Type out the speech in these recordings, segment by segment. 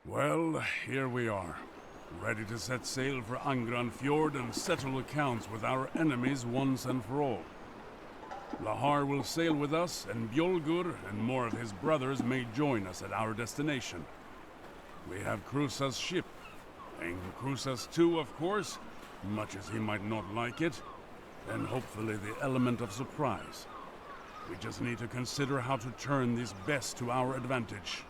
Well, here we are, ready to set sail for Angran Fjord and settle accounts with our enemies once and for all. Lahar will sail with us, and Bjolgur and more of his brothers may join us at our destination. We have Krusa's ship, and Krusa's too, of course, much as he might not like it, and hopefully the element of surprise. We just need to consider how to turn this best to our advantage.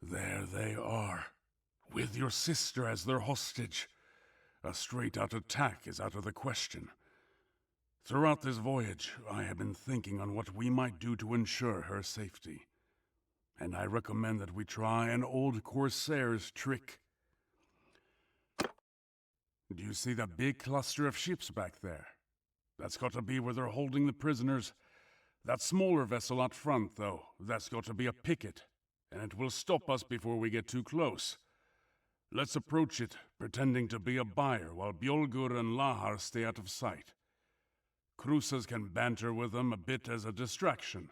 There they are, with your sister as their hostage. A straight-out attack is out of the question. Throughout this voyage, I have been thinking on what we might do to ensure her safety. And I recommend that we try an old corsair's trick. Do you see that big cluster of ships back there? That's got to be where they're holding the prisoners. That smaller vessel out front, though, that's got to be a picket, and it will stop us before we get too close. Let's approach it, pretending to be a buyer, while Bjolgur and Lahar stay out of sight. Cruces can banter with them a bit as a distraction.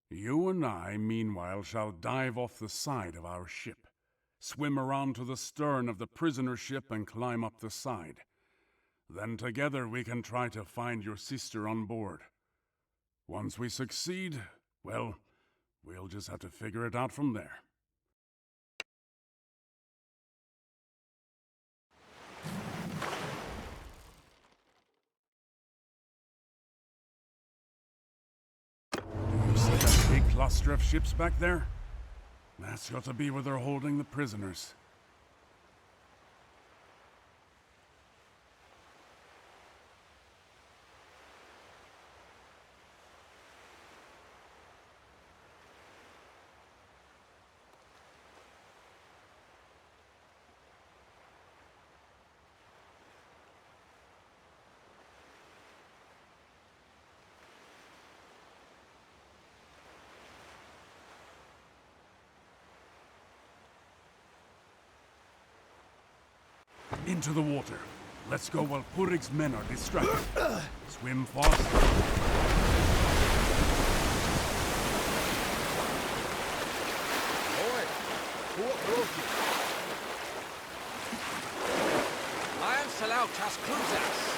You and I, meanwhile, shall dive off the side of our ship, swim around to the stern of the prisoner ship and climb up the side. Then together we can try to find your sister on board. Once we succeed, well, we'll just have to figure it out from there. Do you see that big cluster of ships back there? That's got to be where they're holding the prisoners. Into the water. Let's go while Purig's men are distracted. Swim fast. Oi! Lion Salautas Cruzas!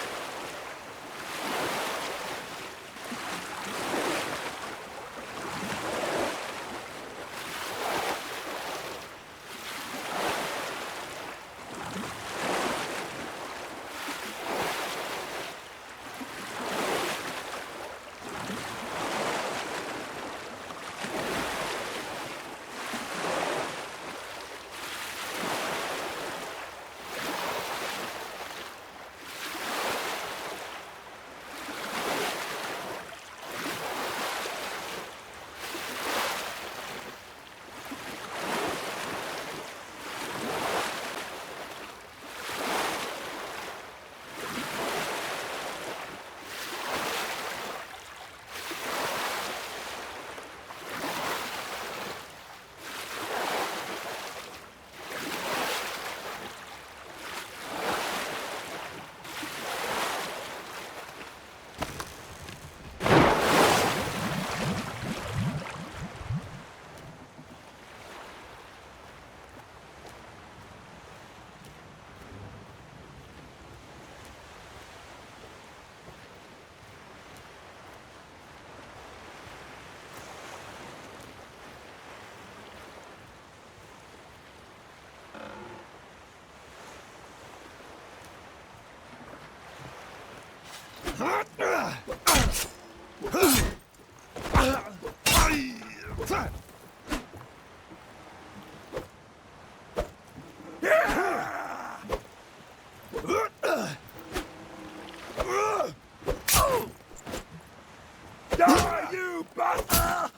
You bastard!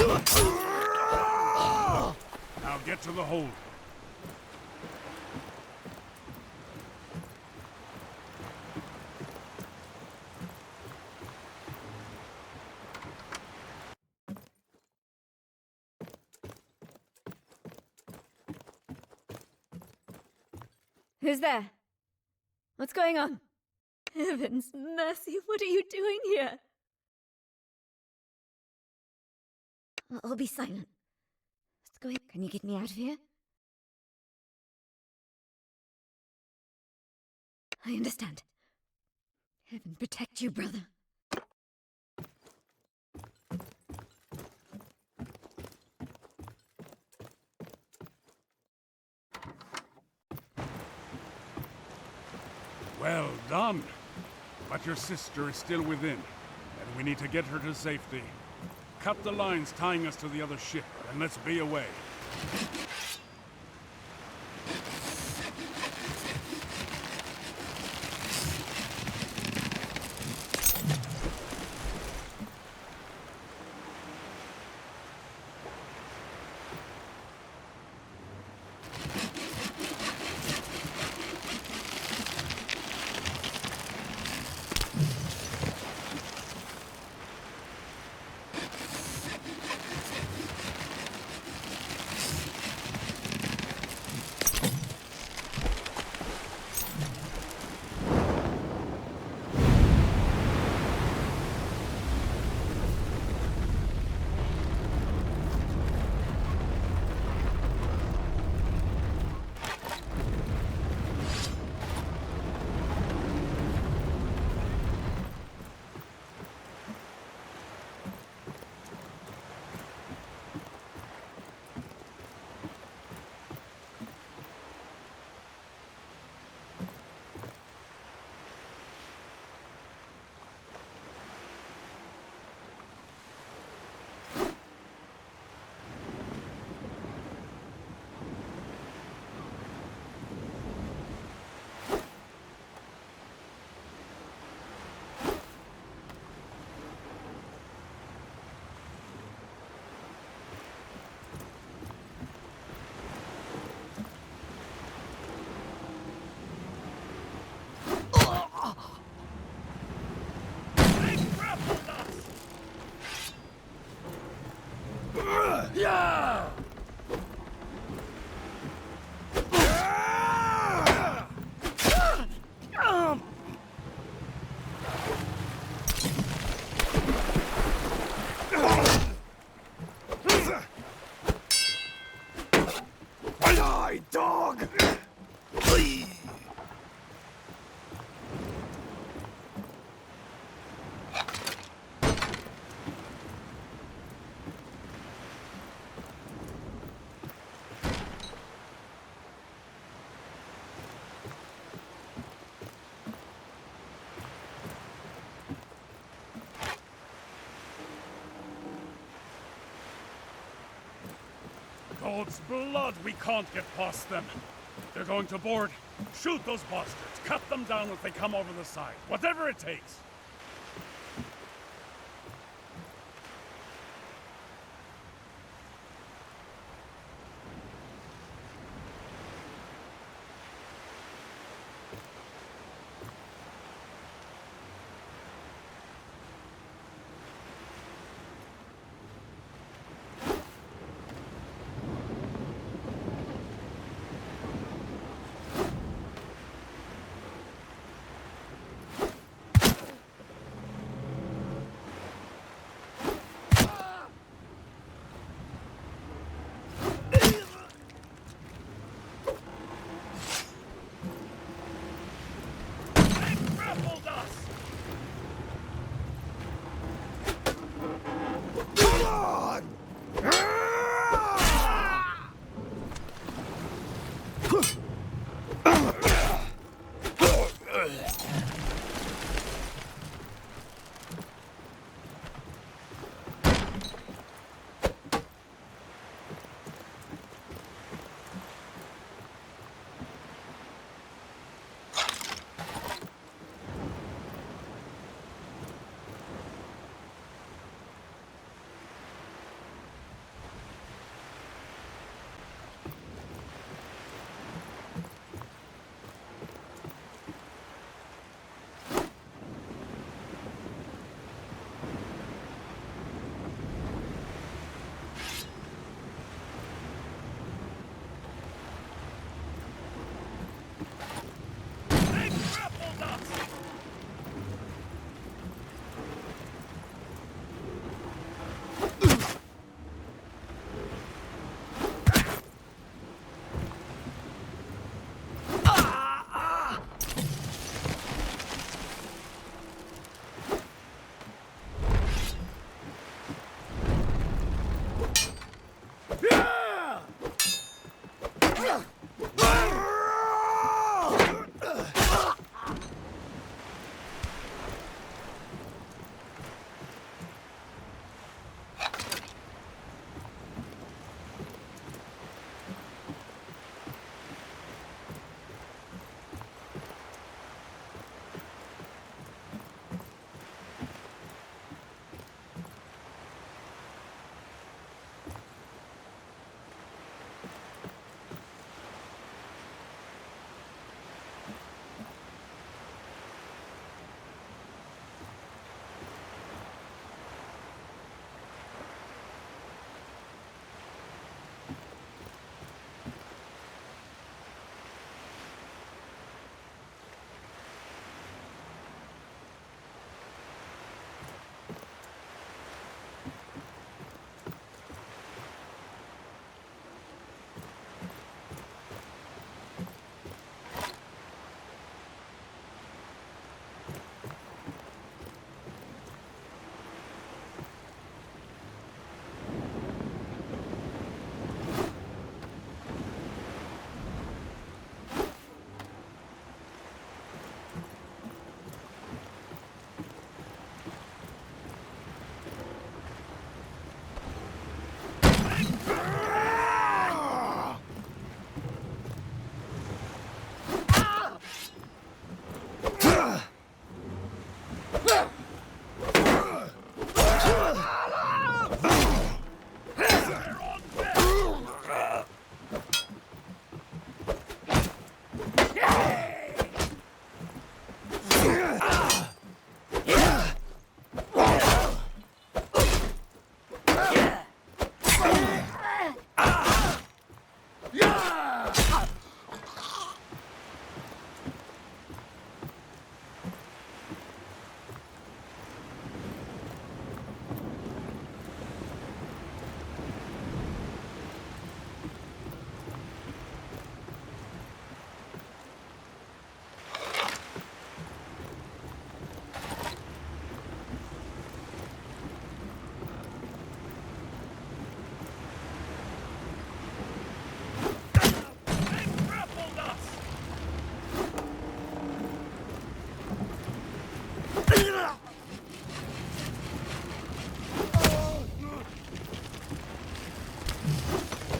Now get to the hold. Who's there? What's going on? Heavens mercy, what are you doing here? I'll be silent. What's going on? Can you get me out of here? I understand. Heaven protect you, brother. Well done. But your sister is still within, and we need to get her to safety. Cut the lines tying us to the other ship, and let's be away. Yeah! Die, dog! God's blood, we can't get past them. They're going to board. Shoot those bastards. Cut them down if they come over the side. Whatever it takes.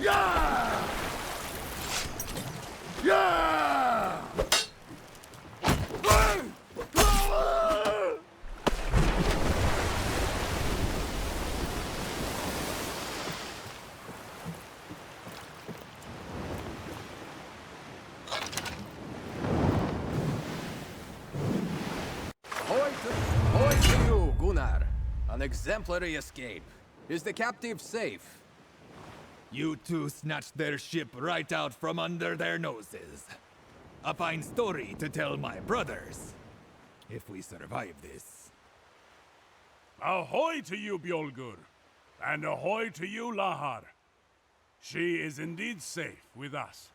Yeah! Yeah! Ahoy to you, Gunnar. An exemplary escape. Is the captive safe? You two snatched their ship right out from under their noses. A fine story to tell my brothers. If we survive this. Ahoy to you, Bjolgur! And ahoy to you, Lahar! She is indeed safe with us.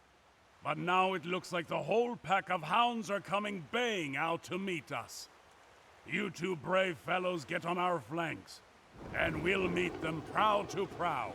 But now it looks like the whole pack of hounds are coming baying out to meet us. You two brave fellows get on our flanks, and we'll meet them prow to prow.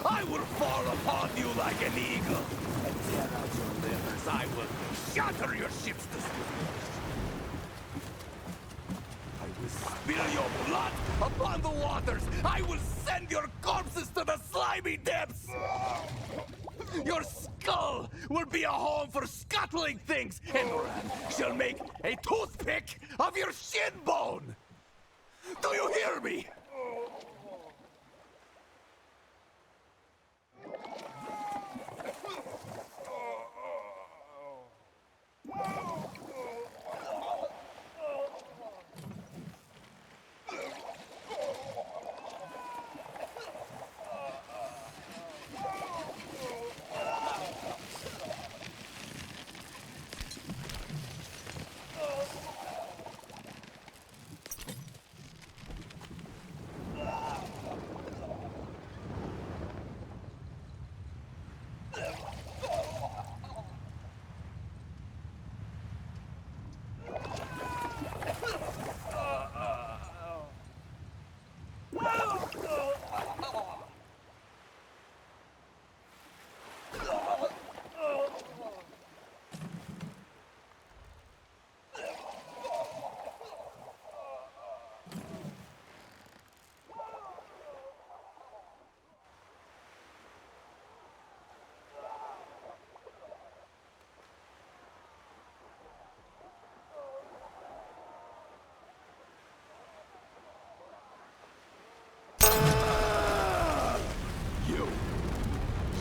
I will fall upon you like an eagle and tear out your livers. I will shatter your ships to splinters. I will spill your blood upon the waters. I will send your corpses to the slimy depths. Your skull will be a home for scuttling things, and Moran shall make a toothpick of your shin bone. Do you hear me?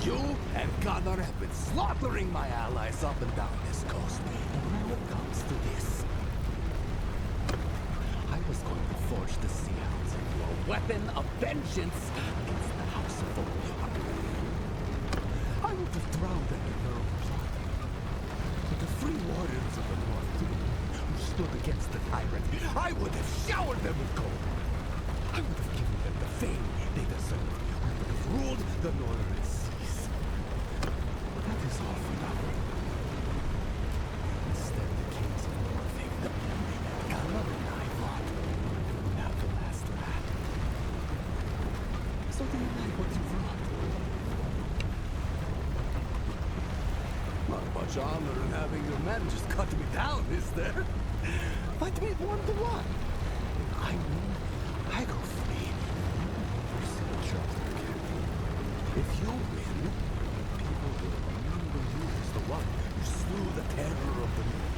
You and Gunnar have been slaughtering my allies up and down this coast. And when it comes to this, I was going to forge the Sea Hounds into a weapon of vengeance against the House of Oblivion. I would have drowned them in their own blood. But the free warriors of the North, who stood against the tyrant, I would have showered them with gold. I would have given them the fame they deserve. I would have ruled the Northern Seas. But that is all for now. Instead, the kings of Northing, Gunnar and I fought, have the last rat. So do you like what you've wrought? Not much honor in having your men just cut me down, is there? Fight me 1-to-1. I win, I go free. If you win, people will remember you as the one who slew the terror of the North.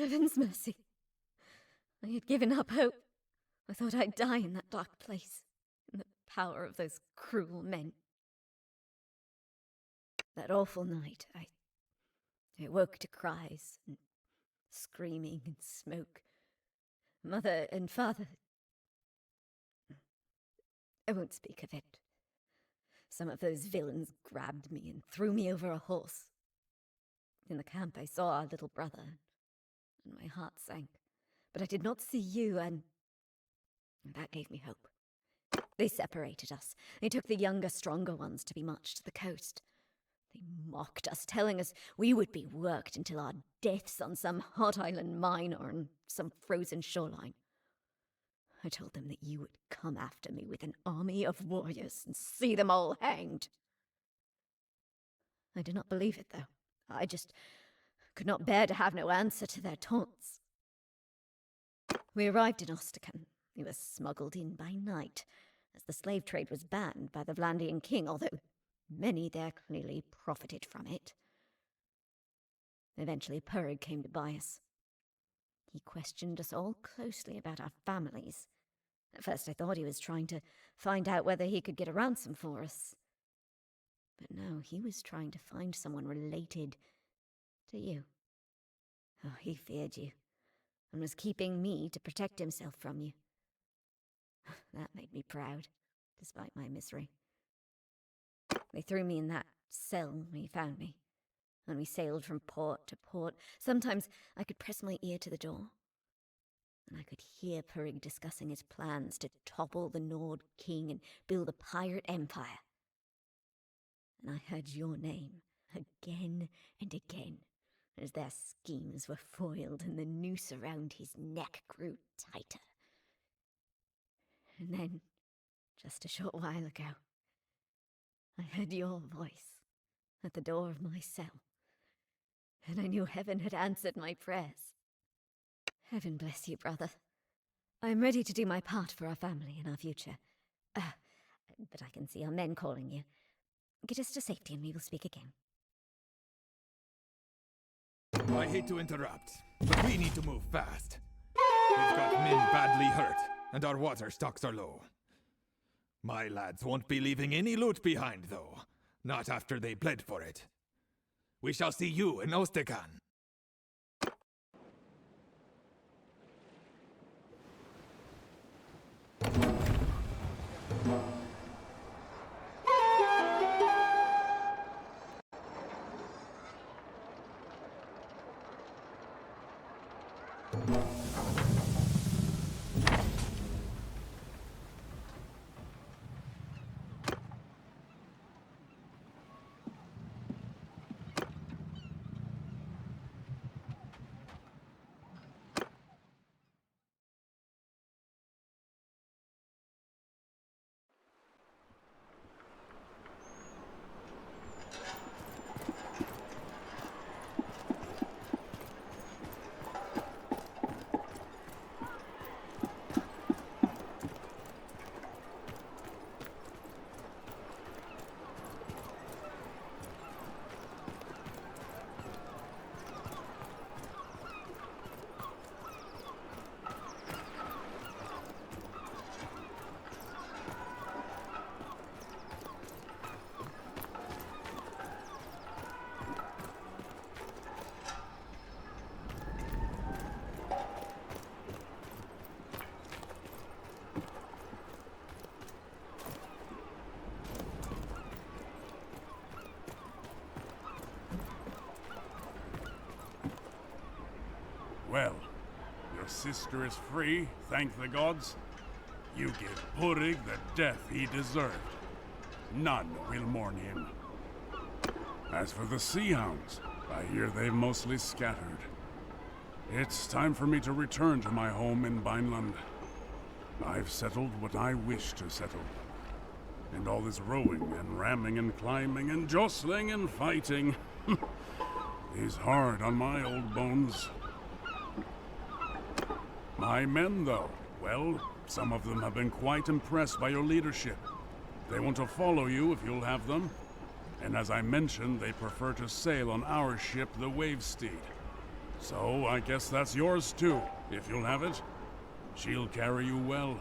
Heaven's mercy. I had given up hope. I thought I'd die in that dark place, in the power of those cruel men. That awful night, I woke to cries and screaming and smoke. Mother and father... I won't speak of it. Some of those villains grabbed me and threw me over a horse. In the camp I saw our little brother, and my heart sank. But I did not see you, and that gave me hope. They separated us. They took the younger, stronger ones to be marched to the coast. They mocked us, telling us we would be worked until our deaths on some hot island mine or on some frozen shoreline. I told them that you would come after me with an army of warriors and see them all hanged. I did not believe it, though. I just could not bear to have no answer to their taunts. We arrived in Ostrakan. We were smuggled in by night, as the slave trade was banned by the Vlandian king, although many there clearly profited from it. Eventually, Purrig came to buy us. He questioned us all closely about our families. At first I thought he was trying to find out whether he could get a ransom for us. But no, he was trying to find someone related to you. Oh, he feared you, and was keeping me to protect himself from you. That made me proud, despite my misery. They threw me in that cell when he found me, and we sailed from port to port. Sometimes I could press my ear to the door, and I could hear Purrig discussing his plans to topple the Nord king and build a pirate empire. And I heard your name again and again, as their schemes were foiled and the noose around his neck grew tighter. And then, just a short while ago, I heard your voice at the door of my cell, and I knew heaven had answered my prayers. Heaven bless you, brother. I am ready to do my part for our family and our future. But I can see our men calling you. Get us to safety and we will speak again. I hate to interrupt, but we need to move fast. We've got men badly hurt, and our water stocks are low. My lads won't be leaving any loot behind, though. Not after they bled for it. We shall see you in Ostrakan. Well, your sister is free, thank the gods. You gave Purrig the death he deserved. None will mourn him. As for the Sea Hounds, I hear they've mostly scattered. It's time for me to return to my home in Vineland. I've settled what I wish to settle. And all this rowing and ramming and climbing and jostling and fighting is hard on my old bones. My men, though, well, some of them have been quite impressed by your leadership. They want to follow you if you'll have them. And as I mentioned, they prefer to sail on our ship, the Wavesteed. So I guess that's yours too, if you'll have it. She'll carry you well,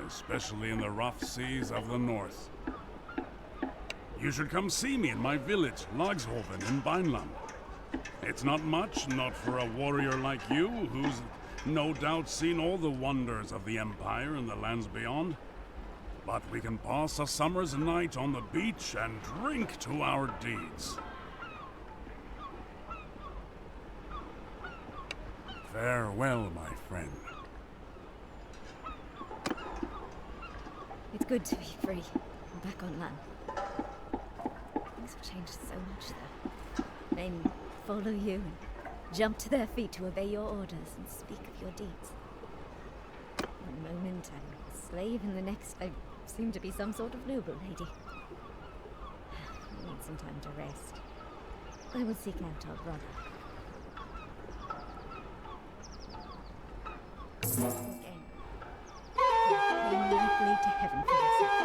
especially in the rough seas of the north. You should come see me in my village, Lagshoven in Vineland. It's not much, not for a warrior like you, who's no doubt seen all the wonders of the Empire and the lands beyond. But we can pass a summer's night on the beach and drink to our deeds. Farewell, my friend. It's good to be free and back on land. Things have changed so much, though. Men follow you and jump to their feet to obey your orders and speak of your deeds. One moment I'm a slave, and the next I seem to be some sort of noble lady. I need some time to rest. I will seek out our brother. Again. Pray lightly to heaven for yourself.